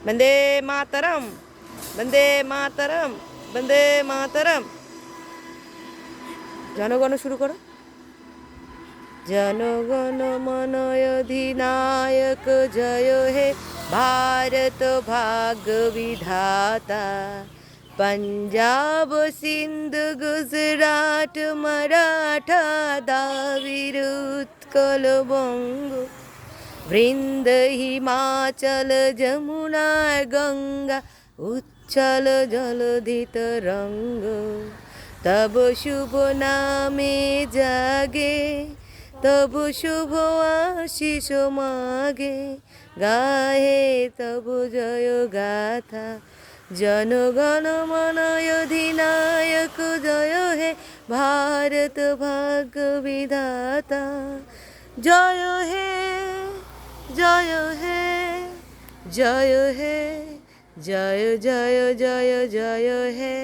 বন্দে মাতরম, বন্দে মাতরম, বন্দে মাতরম। জনগণ শুরু করো। जनगण मन अधिनायक जय हे भारत भाग्य विधाता। पंजाब सिंध गुजरात मराठा द्राविड़ उत्कल बंग वृंद हिमाचल जमुना गंगा उच्चल जलधि तरंग। तब शुभ नामे जागे तब शुभ आशीष मागे गाहे तब जय गाथा। जनगण मन अधिनायक जय हे भारत भाग्य विधाता। जय हे जय हे जय हे जय जय जय जय हे।